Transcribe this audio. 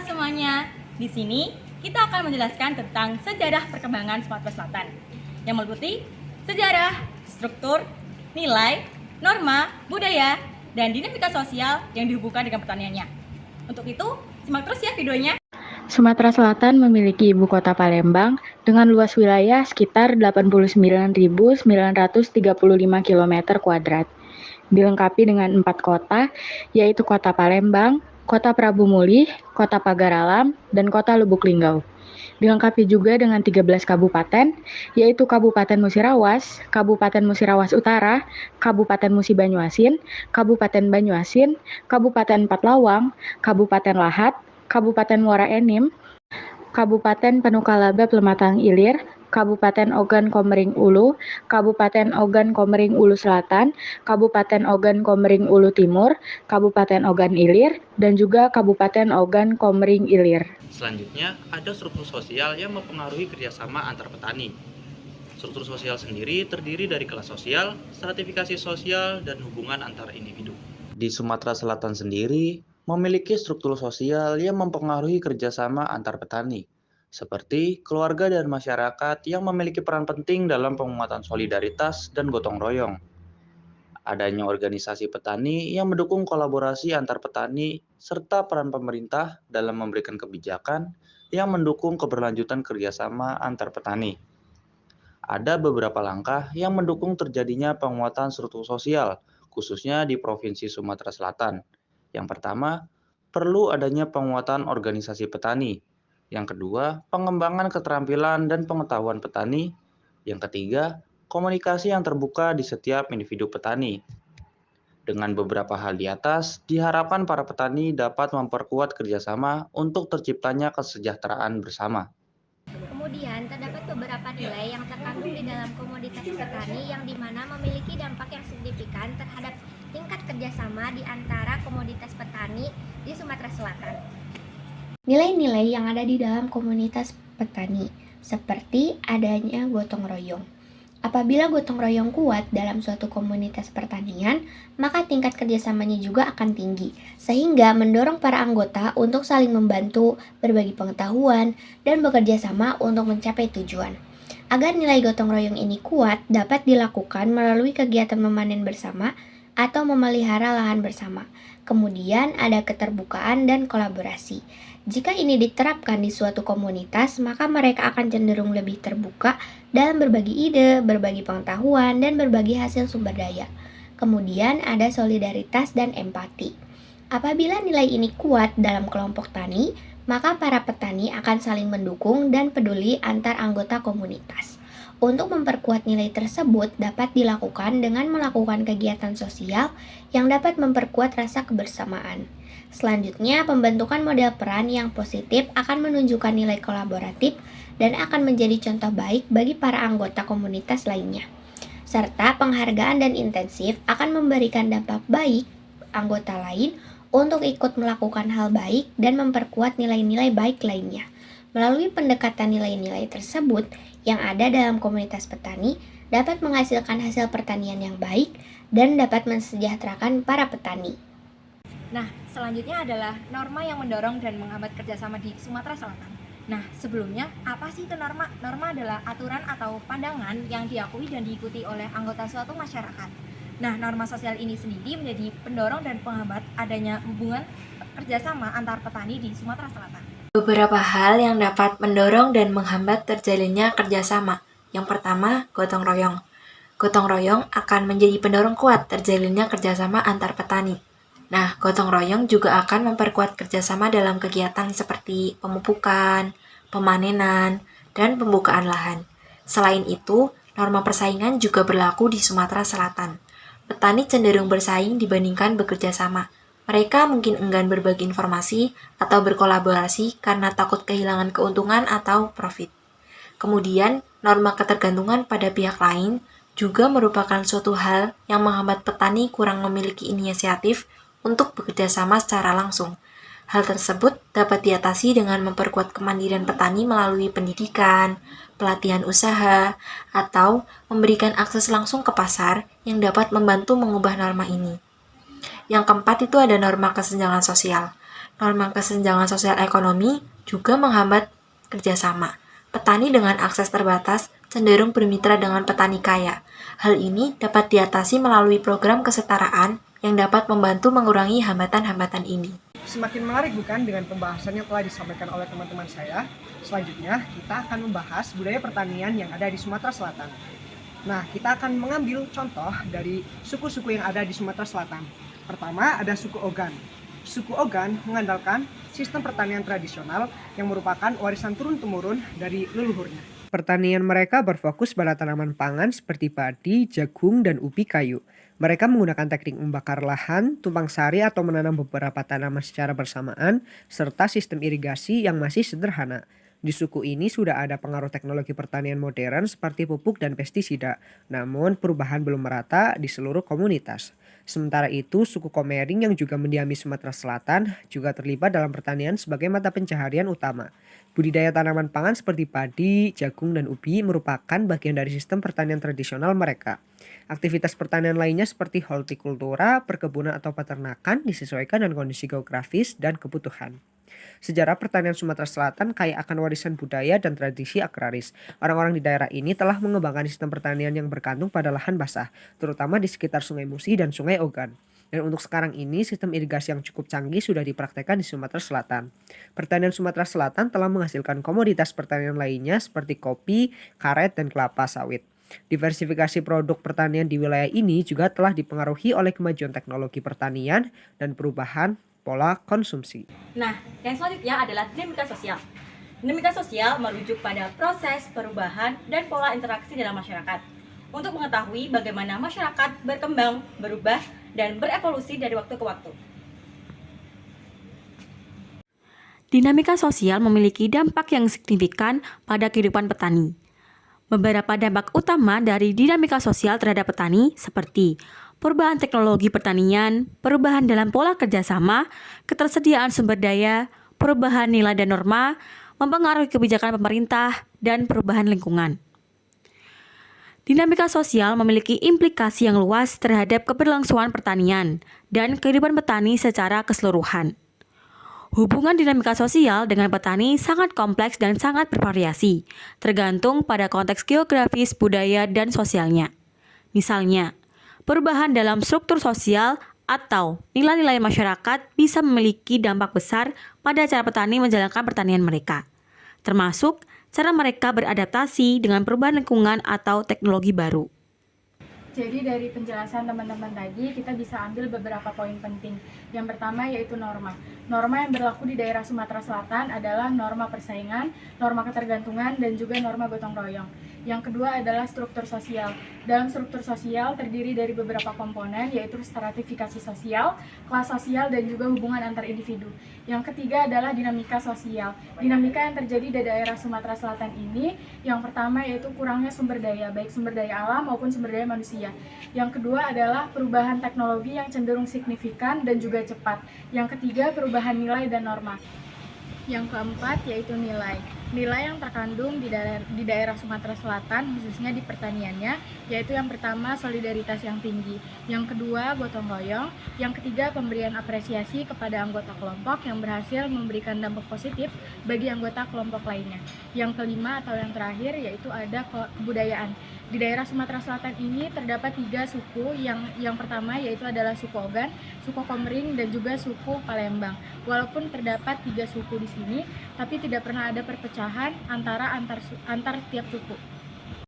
semuanya, di sini kita akan menjelaskan tentang sejarah perkembangan Sumatera Selatan yang meliputi sejarah, struktur, nilai, norma, budaya, dan dinamika sosial yang dihubungkan dengan pertaniannya. Untuk itu, simak terus ya videonya. Sumatera Selatan memiliki ibu kota Palembang dengan luas wilayah sekitar 89.935 km². Dilengkapi dengan 4 kota, yaitu Kota Palembang, Kota Prabu Mulih, Kota Pagar Alam, dan Kota Lubuk Linggau. Dilengkapi juga dengan 13 kabupaten, yaitu Kabupaten Musirawas, Kabupaten Musirawas Utara, Kabupaten Musi Banyuasin, Kabupaten Banyuasin, Kabupaten Pathlawang, Kabupaten Lahat, Kabupaten Muara Enim, Kabupaten Panukalaba Pematang Ilir, Kabupaten Ogan Komering Ulu, Kabupaten Ogan Komering Ulu Selatan, Kabupaten Ogan Komering Ulu Timur, Kabupaten Ogan Ilir, dan juga Kabupaten Ogan Komering Ilir. Selanjutnya, ada struktur sosial yang mempengaruhi kerjasama antar petani. Struktur sosial sendiri terdiri dari kelas sosial, stratifikasi sosial, dan hubungan antar individu. Di Sumatera Selatan sendiri, memiliki struktur sosial yang mempengaruhi kerjasama antar petani, seperti keluarga dan masyarakat yang memiliki peran penting dalam penguatan solidaritas dan gotong royong. Adanya organisasi petani yang mendukung kolaborasi antar petani, serta peran pemerintah dalam memberikan kebijakan yang mendukung keberlanjutan kerjasama antar petani. Ada beberapa langkah yang mendukung terjadinya penguatan struktur sosial, khususnya di Provinsi Sumatera Selatan. Yang pertama, perlu adanya penguatan organisasi petani. Yang kedua, pengembangan keterampilan dan pengetahuan petani. Yang ketiga, komunikasi yang terbuka di setiap individu petani. Dengan beberapa hal di atas, diharapkan para petani dapat memperkuat kerjasama untuk terciptanya kesejahteraan bersama. Kemudian, terdapat beberapa nilai yang terkandung di dalam komoditas petani yang dimana memiliki dampak yang signifikan terhadap tingkat kerjasama di antara komoditas petani di Sumatera Selatan. Nilai-nilai yang ada di dalam komunitas petani, seperti adanya gotong royong. Apabila gotong royong kuat dalam suatu komunitas pertanian, maka tingkat kerjasamanya juga akan tinggi, sehingga mendorong para anggota untuk saling membantu, berbagi pengetahuan, dan bekerja sama untuk mencapai tujuan. Agar nilai gotong royong ini kuat, dapat dilakukan melalui kegiatan memanen bersama atau memelihara lahan bersama. Kemudian ada keterbukaan dan kolaborasi. Jika ini diterapkan di suatu komunitas, maka mereka akan cenderung lebih terbuka dalam berbagi ide, berbagi pengetahuan, dan berbagi hasil sumber daya. Kemudian ada solidaritas dan empati. Apabila nilai ini kuat dalam kelompok tani, maka para petani akan saling mendukung dan peduli antar anggota komunitas. Untuk memperkuat nilai tersebut dapat dilakukan dengan melakukan kegiatan sosial yang dapat memperkuat rasa kebersamaan. Selanjutnya, pembentukan model peran yang positif akan menunjukkan nilai kolaboratif dan akan menjadi contoh baik bagi para anggota komunitas lainnya. Serta penghargaan dan intensif akan memberikan dampak baik anggota lain untuk ikut melakukan hal baik dan memperkuat nilai-nilai baik lainnya. Melalui pendekatan nilai-nilai tersebut yang ada dalam komunitas petani dapat menghasilkan hasil pertanian yang baik dan dapat mensejahterakan para petani. Nah, selanjutnya adalah norma yang mendorong dan menghambat kerjasama di Sumatera Selatan. Nah, sebelumnya, apa sih itu norma? Norma adalah aturan atau pandangan yang diakui dan diikuti oleh anggota suatu masyarakat. Nah, norma sosial ini sendiri menjadi pendorong dan penghambat adanya hubungan kerjasama antar petani di Sumatera Selatan. Beberapa hal yang dapat mendorong dan menghambat terjalinnya kerjasama. Yang pertama, gotong royong. Gotong royong akan menjadi pendorong kuat terjalinnya kerjasama antar petani. Nah, gotong royong juga akan memperkuat kerjasama dalam kegiatan seperti pemupukan, pemanenan, dan pembukaan lahan. Selain itu, norma persaingan juga berlaku di Sumatera Selatan. Petani cenderung bersaing dibandingkan bekerja sama. Mereka mungkin enggan berbagi informasi atau berkolaborasi karena takut kehilangan keuntungan atau profit. Kemudian, norma ketergantungan pada pihak lain juga merupakan suatu hal yang menghambat petani kurang memiliki inisiatif untuk bekerja sama secara langsung. Hal tersebut dapat diatasi dengan memperkuat kemandirian petani melalui pendidikan, pelatihan usaha, atau memberikan akses langsung ke pasar yang dapat membantu mengubah norma ini. Yang keempat itu ada norma kesenjangan sosial. Norma kesenjangan sosial ekonomi juga menghambat kerjasama. Petani dengan akses terbatas cenderung bermitra dengan petani kaya. Hal ini dapat diatasi melalui program kesetaraan yang dapat membantu mengurangi hambatan-hambatan ini. Semakin menarik bukan dengan pembahasan yang telah disampaikan oleh teman-teman saya. Selanjutnya, kita akan membahas budaya pertanian yang ada di Sumatera Selatan. Nah, kita akan mengambil contoh dari suku-suku yang ada di Sumatera Selatan. Pertama, ada suku Ogan. Suku Ogan mengandalkan sistem pertanian tradisional yang merupakan warisan turun-temurun dari leluhurnya. Pertanian mereka berfokus pada tanaman pangan seperti padi, jagung, dan ubi kayu. Mereka menggunakan teknik membakar lahan, tumpang sari atau menanam beberapa tanaman secara bersamaan, serta sistem irigasi yang masih sederhana. Di suku ini sudah ada pengaruh teknologi pertanian modern seperti pupuk dan pestisida, namun perubahan belum merata di seluruh komunitas. Sementara itu, suku Komering yang juga mendiami Sumatera Selatan juga terlibat dalam pertanian sebagai mata pencaharian utama. Budidaya tanaman pangan seperti padi, jagung, dan ubi merupakan bagian dari sistem pertanian tradisional mereka. Aktivitas pertanian lainnya seperti hortikultura, perkebunan atau peternakan disesuaikan dengan kondisi geografis dan kebutuhan. Sejarah pertanian Sumatera Selatan kaya akan warisan budaya dan tradisi agraris. Orang-orang di daerah ini telah mengembangkan sistem pertanian yang bergantung pada lahan basah, terutama di sekitar Sungai Musi dan Sungai Ogan. Dan untuk sekarang ini, sistem irigasi yang cukup canggih sudah dipraktekkan di Sumatera Selatan. Pertanian Sumatera Selatan telah menghasilkan komoditas pertanian lainnya seperti kopi, karet, dan kelapa sawit. Diversifikasi produk pertanian di wilayah ini juga telah dipengaruhi oleh kemajuan teknologi pertanian dan perubahan pola konsumsi. Nah, yang selanjutnya adalah dinamika sosial. Dinamika sosial merujuk pada proses perubahan dan pola interaksi dalam masyarakat. Untuk mengetahui bagaimana masyarakat berkembang, berubah, dan berevolusi dari waktu ke waktu. Dinamika sosial memiliki dampak yang signifikan pada kehidupan petani. Beberapa dampak utama dari dinamika sosial terhadap petani seperti perubahan teknologi pertanian, perubahan dalam pola kerjasama, ketersediaan sumber daya, perubahan nilai dan norma, mempengaruhi kebijakan pemerintah, dan perubahan lingkungan. Dinamika sosial memiliki implikasi yang luas terhadap keberlangsungan pertanian dan kehidupan petani secara keseluruhan. Hubungan dinamika sosial dengan petani sangat kompleks dan sangat bervariasi, tergantung pada konteks geografis, budaya, dan sosialnya. Misalnya, perubahan dalam struktur sosial atau nilai-nilai masyarakat bisa memiliki dampak besar pada cara petani menjalankan pertanian mereka, termasuk cara mereka beradaptasi dengan perubahan lingkungan atau teknologi baru. Jadi dari penjelasan teman-teman tadi, kita bisa ambil beberapa poin penting. Yang pertama yaitu norma. Norma yang berlaku di daerah Sumatera Selatan adalah norma persaingan, norma ketergantungan, dan juga norma gotong royong. Yang kedua adalah struktur sosial. Dalam struktur sosial terdiri dari beberapa komponen, yaitu stratifikasi sosial, kelas sosial, dan juga hubungan antar individu. Yang ketiga adalah dinamika sosial. Dinamika yang terjadi di daerah Sumatera Selatan ini, yang pertama yaitu kurangnya sumber daya, baik sumber daya alam maupun sumber daya manusia. Yang kedua adalah perubahan teknologi yang cenderung signifikan dan juga cepat. Yang ketiga, perubahan nilai dan norma. Yang keempat yaitu nilai. Nilai yang terkandung di daerah Sumatera Selatan, khususnya di pertaniannya, yaitu yang pertama solidaritas yang tinggi, yang kedua gotong royong, yang ketiga pemberian apresiasi kepada anggota kelompok yang berhasil memberikan dampak positif bagi anggota kelompok lainnya. Yang kelima atau yang terakhir yaitu ada kebudayaan. Di daerah Sumatera Selatan ini terdapat 3 suku, yang pertama yaitu adalah suku Ogan, suku Komering, dan juga suku Palembang. Walaupun terdapat 3 suku di sini, tapi tidak pernah ada perpecahan antar tiap suku.